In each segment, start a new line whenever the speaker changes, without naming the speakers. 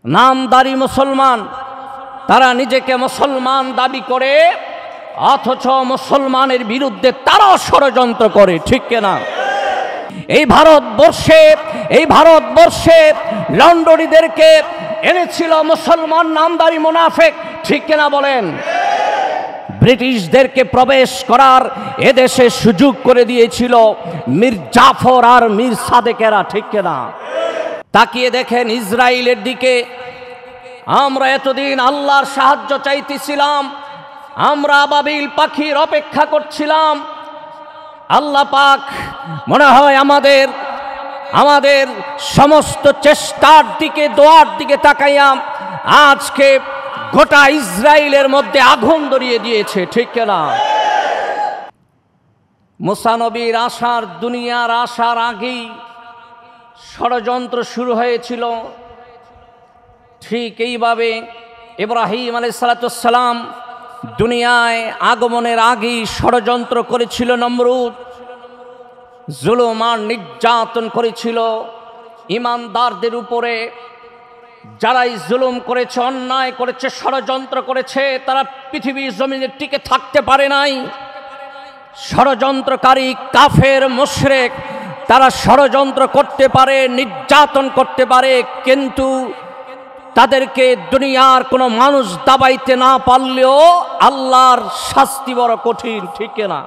নামদারি মুসলমান, তারা নিজেকে মুসলমান দাবি করে অথচ মুসলমানের বিরুদ্ধে তারাও ষড়যন্ত্র করে, ঠিক কিনা? এই ভারতবর্ষে লন্ডনীদেরকে এনেছিল মুসলমান নামদারি মুনাফিক, ঠিক কিনা বলেন? ব্রিটিশদেরকে প্রবেশ করার এদেশে সুযোগ করে দিয়েছিল মীর জাফর আর মীর সাদেকেরা, ঠিক কিনা? তাকিয়ে দেখেন ইসরায়েলের দিকে। আমরা এতদিন আল্লাহর সাহায্য চাইতেছিলাম, আমরা আবাবিল পাখির অপেক্ষা করছিলাম। আল্লাহ পাক মনে হয় আমাদের সমস্ত চেষ্টার দিকে, দোয়ার দিকে তাকাইয়া আজকে গোটা ইসরায়েলের মধ্যে আগুন ধরিয়ে দিয়েছে, ঠিক কিনা? মুসা নবীর আসার, দুনিয়ার আসার আগেই ষড়যন্ত্র শুরু হয়েছিল। ঠিক এইভাবে ইব্রাহিম আলাইহিসসালাম দুনিয়ায় আগমনের আগেই ষড়যন্ত্র করেছিল নমরুদ, জুলুম আর নির্যাতন করেছিল ঈমানদারদের উপরে। যারাই জুলুম করেছে, অন্যায় করেছে, ষড়যন্ত্র করেছে, তারা পৃথিবীর জমিনে টিকে থাকতে পারে নাই। ষড়যন্ত্রকারী কাফের মুশরিক তারা ষড়যন্ত্র করতে পারে, নির্যাতন করতে পারে, কিন্তু তাদেরকে দুনিয়ার কোনো মানুষ দাবাইতে না পারলেও আল্লাহর শাস্তি বড় কঠিন, ঠিক না?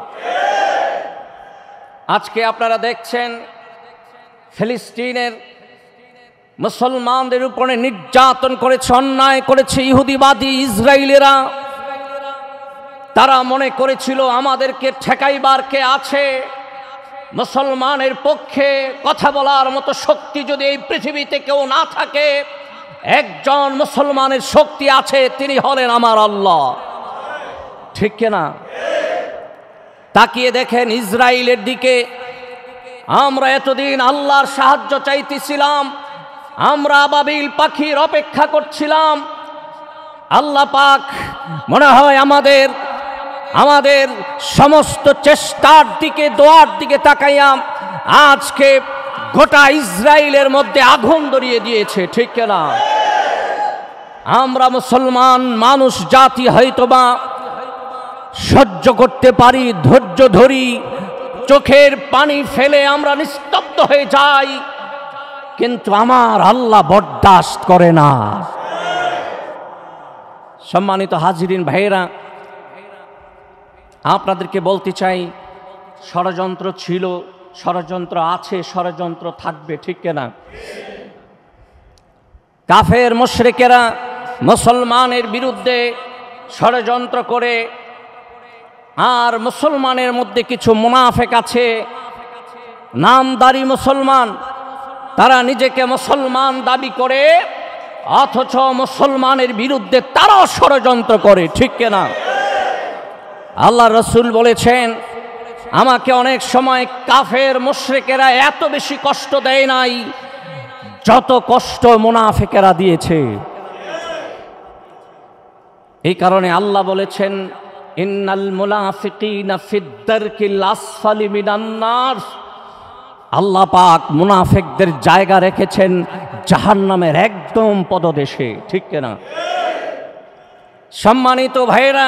আজকে আপনারা দেখছেন ফিলিস্তিনের মুসলমানদের উপরে নির্যাতন করেছে, অন্যায় করেছে ইহুদিবাদী ইসরায়েলিরা। তারা মনে করেছিল আমাদেরকে ঠেকাইবার কে আছে? মুসলমানের পক্ষে কথা বলার মতো শক্তি যদি এই পৃথিবীতে কেউ না থাকে, একজন মুসলমানের শক্তি আছে, তিনি হলেন আমার আল্লাহ, ঠিক কিনা? তাকিয়ে দেখেন ইসরায়েলের দিকে। আমরা এতদিন আল্লাহর সাহায্য চাইতেছিলাম, আমরা আবাবিল পাখির অপেক্ষা করছিলাম। আল্লাহ পাক মনে হয় আমাদের সমস্ত চেষ্টার দিকে, দোয়ার দিকে তাকাইয়া আজকে গোটা ইসরায়েলের মধ্যে আগুন ধরিয়ে দিয়েছে, ঠিক কিনা? আমরা মুসলমান মানুষ জাতি হয়তোবা সহ্য করতে পারি, ধৈর্য ধরি, চোখের পানি ফেলে আমরা নিস্তব্ধ হয়ে যাই, কিন্তু আমার আল্লাহ বরদাস্ত করে না। সম্মানিত হাজিরিন ভাইয়েরা, আপনাদেরকে বলতে চাই, ষড়যন্ত্র ছিল, ষড়যন্ত্র আছে, ষড়যন্ত্র থাকবে, ঠিক কিনা? কাফের মুশরিকেরা মুসলমানের বিরুদ্ধে ষড়যন্ত্র করে, আর মুসলমানের মধ্যে কিছু মুনাফিক আছে, নামদারি মুসলমান, তারা নিজেকে মুসলমান দাবি করে অথচ মুসলমানের বিরুদ্ধে তারাও ষড়যন্ত্র করে, ঠিক কিনা? আল্লাহ রসুল বলেছেন, আমাকে অনেক সময় কাফের মুশরিকেরা এত বেশি কষ্ট দেয় নাই যত কষ্ট মুনাফিকেরা দিয়েছে। এই কারণে আল্লাহ বলেছেন, ইন্নাল মুনাফিকিনা ফিদ দারকিল আসফালি মিনান নার। আল্লাহ পাক মুনাফিকদের জায়গা রেখেছেন জাহান্নামের একদম পদদেশে, ঠিক কিনা? সম্মানিত ভাইয়েরা,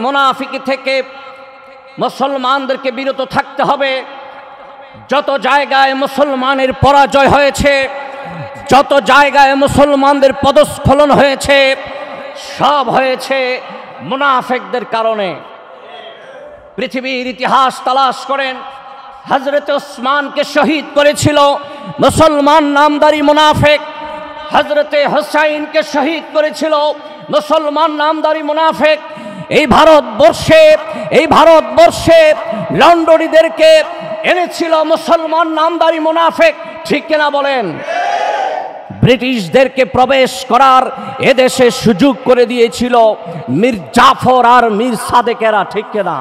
মুনাফিকি থেকে মুসলমানদেরকে বিরত থাকতে হবে। যত জায়গায় মুসলমানের পরাজয় হয়েছে, যত জায়গায় মুসলমানদের পদস্খলন হয়েছে, সব হয়েছে মুনাফিকদের কারণে। পৃথিবীর ইতিহাস তালাশ করেন, হযরত ওসমানকে শহীদ করেছিল মুসলমান নামদারি মুনাফিক, হযরতে হুসাইনকে শহীদ করেছিল মুসলমান নামদারি মুনাফিক। এই ভারতবর্ষে লন্ডনীদেরকে এনেছিল মুসলমান নামদারি মুনাফিক, ঠিক কিনা বলেন? ব্রিটিশদেরকে প্রবেশ করার এদেশে সুযোগ করে দিয়েছিল মীর জাফর আর মীর সাদেকেরা, ঠিক কিনা?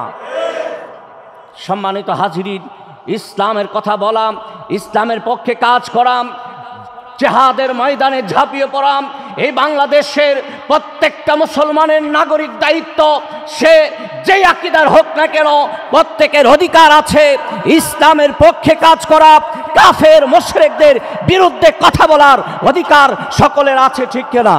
সম্মানিত হাজিরিন, ইসলামের কথা বলাম, ইসলামের পক্ষে কাজ করাম, জিহাদের ময়দানে ঝাঁপিয়ে পড়াম, এই বাংলাদেশের প্রত্যেকটা মুসলমানের নাগরিক দায়িত্ব। সে যে আকীদার হোক না কেন, প্রত্যেকের অধিকার আছে ইসলামের পক্ষে কাজ করা, কাফের মুশরিকদের বিরুদ্ধে কথা বলার অধিকার সকলের আছে, ঠিক কিনা?